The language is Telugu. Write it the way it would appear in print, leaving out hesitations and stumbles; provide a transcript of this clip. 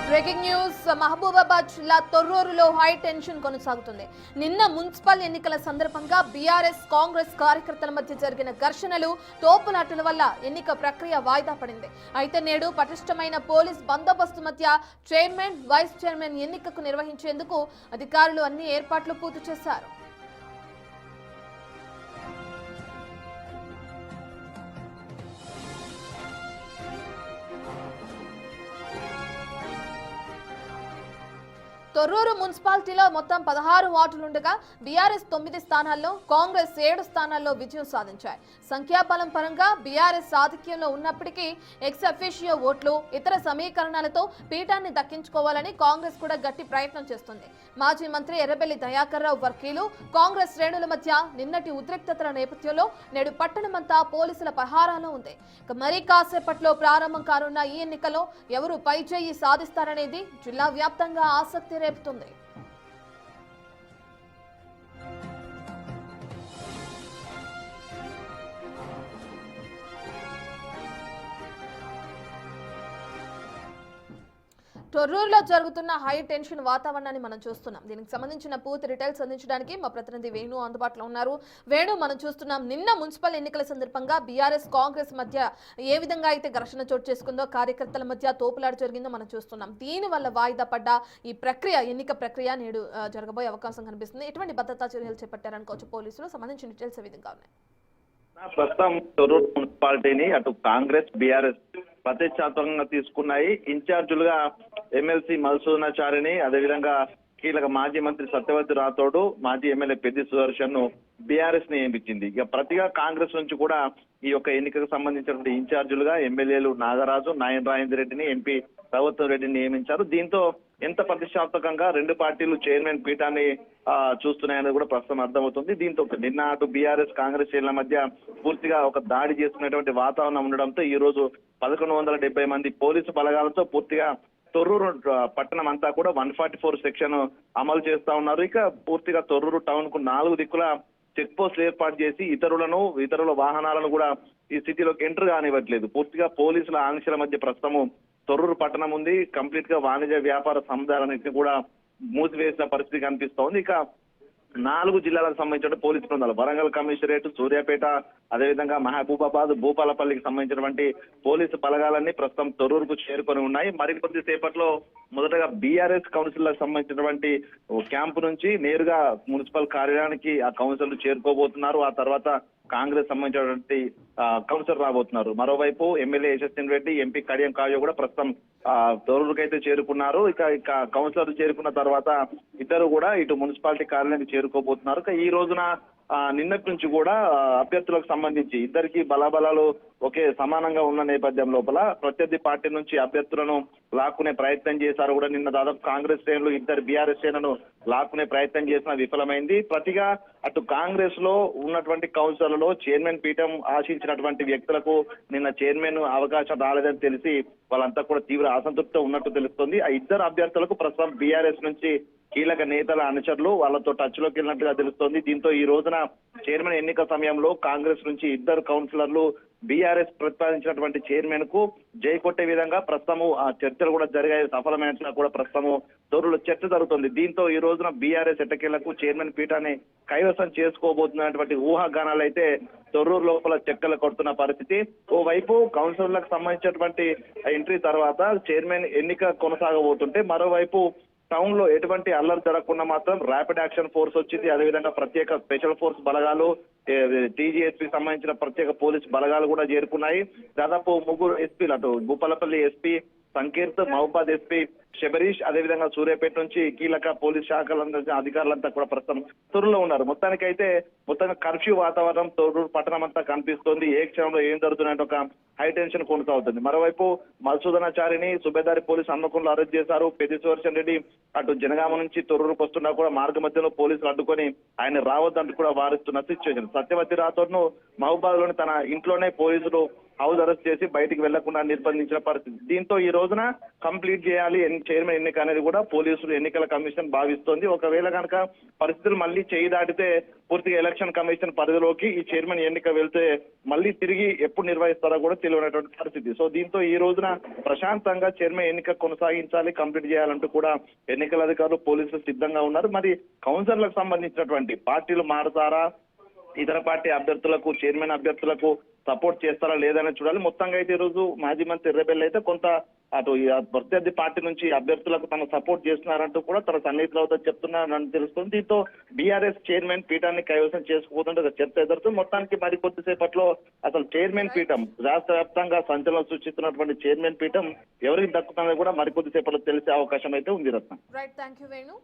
బ్రేకింగ్ న్యూస్ మహబూబాబాద్ జిల్లా తొర్రూరులో హై టెన్షన్ కొనసాగుతుంది. నిన్న మున్సిపల్ ఎన్నికల సందర్భంగా బీఆర్ఎస్ కాంగ్రెస్ కార్యకర్తల మధ్య జరిగిన ఘర్షణలు తోపులాటల వల్ల ఎన్నిక ప్రక్రియ వాయిదా పడింది. అయితే నేడు పటిష్టమైన పోలీస్ బందోబస్తు మధ్య చైర్మన్ వైస్ చైర్మన్ ఎన్నికకు నిర్వహించేందుకు అధికారులు అన్ని ఏర్పాట్లు పూర్తి చేశారు. తొర్రూరు మున్సిపాలిటీలో మొత్తం 16 వార్డులుండగా బీఆర్ఎస్ 9 స్థానాల్లో, కాంగ్రెస్ 7 స్థానాల్లో విజయం సాధించాయి. సంఖ్యాబలం పరంగా బీఆర్ఎస్ ఆధిక్యంలో ఉన్నప్పటికీ ఎక్స్ అఫీషియో ఓట్లు, ఇతర సమీకరణాలతో పీఠాన్ని దక్కించుకోవాలని కాంగ్రెస్ కూడా గట్టి ప్రయత్నం చేస్తుంది. మాజీ మంత్రి ఎర్రబెల్లి దయాకర్ రావు వర్గీయులు కాంగ్రెస్ శ్రేణుల మధ్య నిన్నటి ఉద్రిక్తతల నేపథ్యంలో నేడు పట్టణమంతా పోలీసుల పహారాలో ఉంది. మరి కాసేపట్లో ప్రారంభం కానున్న ఈ ఎన్నికలో ఎవరు పైచేయి సాధిస్తారనేది జిల్లా వ్యాప్తంగా ఆసక్తి రేపుతుంది. తొర్రూరులో జరుగుతున్న హై టెన్షన్ వాతావరణాన్ని మనం చూస్తున్నాం. దీనికి సంబంధించిన పూర్తి డీటెయిల్స్ అందించడానికి మా ప్రతినిధి వేణు అందుబాటులో ఉన్నారు. వేణు, మనం చూస్తున్నాం నిన్న మున్సిపల్ ఎన్నికల సందర్భంగా బీఆర్ఎస్ కాంగ్రెస్ మధ్య ఏ విధంగా అయితే ఘర్షణ చోటు చేసుకుందో, కార్యకర్తల మధ్య తోపులాట జరిగిందో మనం చూస్తున్నాం. దీని వల్ల వాయిదా పడ్డ ఈ ప్రక్రియ, ఎన్నిక ప్రక్రియ నేడు జరగబోయే అవకాశం కనిపిస్తుంది. ఎటువంటి భద్రతా చర్యలు చేపట్టారనుకోవచ్చు పోలీసులు? సంబంధించిన డీటెయిల్స్ ఏ విధంగా ఉన్నాయి? ప్రస్తుతం తొర్రూరు మున్సిపాలిటీని అటు కాంగ్రెస్ బీఆర్ఎస్ ప్రతిష్టాత్మకంగా తీసుకున్నాయి. ఇన్ఛార్జులుగా ఎమ్మెల్సీ మధుసూదనాచారిని, అదేవిధంగా కీలక మాజీ మంత్రి సత్యవతి రాథోడ్, మాజీ ఎమ్మెల్యే పెద్ది సుదర్శన్ ను బీఆర్ఎస్ నియమించింది. ఇక ప్రతిగా కాంగ్రెస్ నుంచి కూడా ఈ యొక్క ఎన్నికకు సంబంధించినటువంటి ఇన్ఛార్జులుగా ఎమ్మెల్యేలు నాగరాజు, నాయన్ రాజేందర్ రెడ్డిని, ఎంపీ రఘువర్ రెడ్డిని నియమించారు. దీంతో ఎంత ప్రతిష్టాత్మకంగా రెండు పార్టీలు చైర్మన్ పీఠాన్ని చూస్తున్నాయని కూడా ప్రస్తుతం అర్థమవుతుంది. దీంతో నిన్న అటు బీఆర్ఎస్ కాంగ్రెస్ శ్రేణుల మధ్య పూర్తిగా ఒక దాడి చేసుకునేటువంటి వాతావరణం ఉండడంతో ఈ రోజు 1170 మంది పోలీసు బలగాలతో పూర్తిగా తొర్రూరు పట్టణం అంతా కూడా 144 సెక్షన్ అమలు చేస్తా ఉన్నారు. ఇక పూర్తిగా తొర్రూరు టౌన్ కు 4 దిక్కుల చెక్ పోస్టులు ఏర్పాటు చేసి ఇతరుల వాహనాలను కూడా ఈ సిటీలోకి ఎంటర్ కానివ్వట్లేదు. పూర్తిగా పోలీసుల ఆంక్షల మధ్య ప్రస్తుతము తొర్రూరు పట్టణం ఉంది. కంప్లీట్ గా వాణిజ్య వ్యాపార సముదాయాలన్నింటినీ కూడా మూసివేసిన పరిస్థితి కనిపిస్తోంది. ఇక 4 జిల్లాలకు సంబంధించిన పోలీసు బృందాలు, వరంగల్ కమిషనరేట్, సూర్యాపేట, అదేవిధంగా మహబూబాబాద్, భూపాలపల్లికి సంబంధించినటువంటి పోలీసు బలగాలన్నీ ప్రస్తుతం తొర్రూరుకు చేరుకొని ఉన్నాయి. మరికొద్ది సేపట్లో మొదటగా బీఆర్ఎస్ కౌన్సిలర్లకు సంబంధించినటువంటి క్యాంపు నుంచి నేరుగా మున్సిపల్ కార్యాలయానికి ఆ కౌన్సిలర్లు చేరుకోబోతున్నారు. ఆ తర్వాత కాంగ్రెస్ సంబంధించినటువంటి కౌన్సిలర్ రాబోతున్నారు. మరోవైపు ఎమ్మెల్యే యశస్విని రెడ్డి, ఎంపీ కడియం కావ్య కూడా ప్రస్తుతం తొర్రూరుకు అయితే చేరుకున్నారు. ఇక కౌన్సిలర్లు చేరుకున్న తర్వాత ఇద్దరు కూడా ఇటు మున్సిపాలిటీ కార్యాలయానికి చేరుకోబోతున్నారు. ఈ రోజున నిన్నటి నుంచి కూడా అభ్యర్థులకు సంబంధించి ఇద్దరికి బలాబలాలు ఒకే సమానంగా ఉన్న నేపథ్యం లోపల ప్రత్యర్థి పార్టీ నుంచి అభ్యర్థులను లాక్కునే ప్రయత్నం చేశారు. కూడా నిన్న దాదాపు కాంగ్రెస్ శ్రేణులు ఇద్దరు బీఆర్ఎస్ శ్రేణులను లాక్కునే ప్రయత్నం చేసిన విఫలమైంది. ప్రతిగా అటు కాంగ్రెస్ లో ఉన్నటువంటి కౌన్సిలర్లలో చైర్మన్ పీఠం ఆశించినటువంటి వ్యక్తులకు నిన్న చైర్మన్ అవకాశం రాలేదని తెలిసి వాళ్ళంతా కూడా తీవ్ర అసంతృప్తితో ఉన్నట్టు తెలుస్తుంది. ఆ ఇద్దరు అభ్యర్థులకు ప్రస్తుతం బీఆర్ఎస్ నుంచి కీలక నేతల అనుచరులు వాళ్ళతో టచ్ లోకి వెళ్ళినట్టుగా తెలుస్తోంది. దీంతో ఈ రోజున చైర్మన్ ఎన్నిక సమయంలో కాంగ్రెస్ నుంచి ఇద్దరు కౌన్సిలర్లు బీఆర్ఎస్ ప్రతిపాదించినటువంటి చైర్మన్ కు జై కొట్టే విధంగా ప్రస్తుతము ఆ చర్చలు కూడా జరిగాయి. సఫలమైనట్టుగా కూడా ప్రస్తుతము తొర్రూరులో చర్చ జరుగుతుంది. దీంతో ఈ రోజున బీఆర్ఎస్ ఎట్టకేలకు చైర్మన్ పీఠాన్ని కైవసం చేసుకోబోతున్నటువంటి ఊహాగానాలు అయితే తొర్రూరు లోపల చెక్కలు కొడుతున్న పరిస్థితి. ఓవైపు కౌన్సిలర్లకు సంబంధించినటువంటి ఎంట్రీ తర్వాత చైర్మన్ ఎన్నిక కొనసాగబోతుంటే, మరోవైపు టౌన్ లో ఎటువంటి అల్లరి జరగకుండా మాత్రం ర్యాపిడ్ యాక్షన్ ఫోర్స్ వచ్చింది. అదేవిధంగా ప్రత్యేక స్పెషల్ ఫోర్స్ బలగాలు, టీజీఎస్పీ సంబంధించిన ప్రత్యేక పోలీస్ బలగాలు కూడా చేరుకున్నాయి. దాదాపు 3 ఎస్పీలు, అటు భూపాలపల్లి ఎస్పీ సంకీర్త్, మహబూబాద్ ఎస్పీ శబరీష్, అదేవిధంగా సూర్యాపేట నుంచి కీలక పోలీస్ శాఖలంతా అధికారులంతా కూడా ప్రస్తుతం తొర్రూరులో ఉన్నారు. మొత్తంగా కర్ఫ్యూ వాతావరణం తొర్రూరు పట్టణం అంతా కనిపిస్తోంది. ఏ క్షణంలో ఏం జరుగుతుందంటే ఒక హై టెన్షన్ కొనసాగుతుంది. మరోవైపు మధుసూదనాచారిని సుబేదారి పోలీసు హన్మకొండలో అరెస్ట్ చేశారు. పెద్ది సుదర్శన్ రెడ్డి అటు జనగామ నుంచి తొర్రూరుకు వస్తున్నా కూడా మార్గ మధ్యలో పోలీసులు అడ్డుకొని ఆయన రావద్దంటూ కూడా వారిస్తున్న సిచ్యువేషన్. సత్యవతి రాథోడ్ ను మహబూబాద్ లోని తన ఇంట్లోనే పోలీసులు హౌస్ అరెస్ట్ చేసి బయటికి వెళ్లకుండా నిర్బంధించిన పరిస్థితి. దీంతో ఈ రోజున కంప్లీట్ చేయాలి చైర్మన్ ఎన్నిక అనేది కూడా పోలీసులు ఎన్నికల కమిషన్ భావిస్తోంది. ఒకవేళ కనుక పరిస్థితులు మళ్ళీ చేయి దాటితే పూర్తిగా ఎలక్షన్ కమిషన్ పరిధిలోకి ఈ చైర్మన్ ఎన్నిక వెళ్తే మళ్ళీ తిరిగి ఎప్పుడు నిర్వహిస్తారో కూడా తెలియనటువంటి పరిస్థితి. సో దీంతో ఈ రోజున ప్రశాంతంగా చైర్మన్ ఎన్నిక కొనసాగించాలి, కంప్లీట్ చేయాలంటూ కూడా ఎన్నికల అధికారులు పోలీసులు సిద్ధంగా ఉన్నారు. మరి కౌన్సిలర్లకు సంబంధించినటువంటి పార్టీలు మారుతారా, ఇతర పార్టీ అభ్యర్థులకు చైర్మన్ అభ్యర్థులకు సపోర్ట్ చేస్తారా లేదని చూడాలి. మొత్తంగా అయితే ఈ రోజు మాజీ మంత్రి ఎర్రబెల్లి అయితే కొంత అటు ప్రత్యర్థి పార్టీ నుంచి అభ్యర్థులకు తన సపోర్ట్ చేస్తున్నారంటూ కూడా తన సన్నిహితులు అవుతుందని చెప్తున్నారని తెలుస్తుంది. దీంతో బీఆర్ఎస్ చైర్మన్ పీఠాన్ని కైవసం చేసుకోబోతుంటే చర్చ ఎదురుతుంది. మొత్తానికి మరి కొద్దిసేపట్లో అసలు చైర్మన్ పీఠం రాష్ట్ర వ్యాప్తంగా సంచలనం సృష్టిస్తున్నటువంటి చైర్మన్ పీఠం ఎవరికి దక్కుతుందో కూడా మరికొద్దిసేపట్లో తెలిసే అవకాశం అయితే ఉంది రత్న. Right, thank you Venu.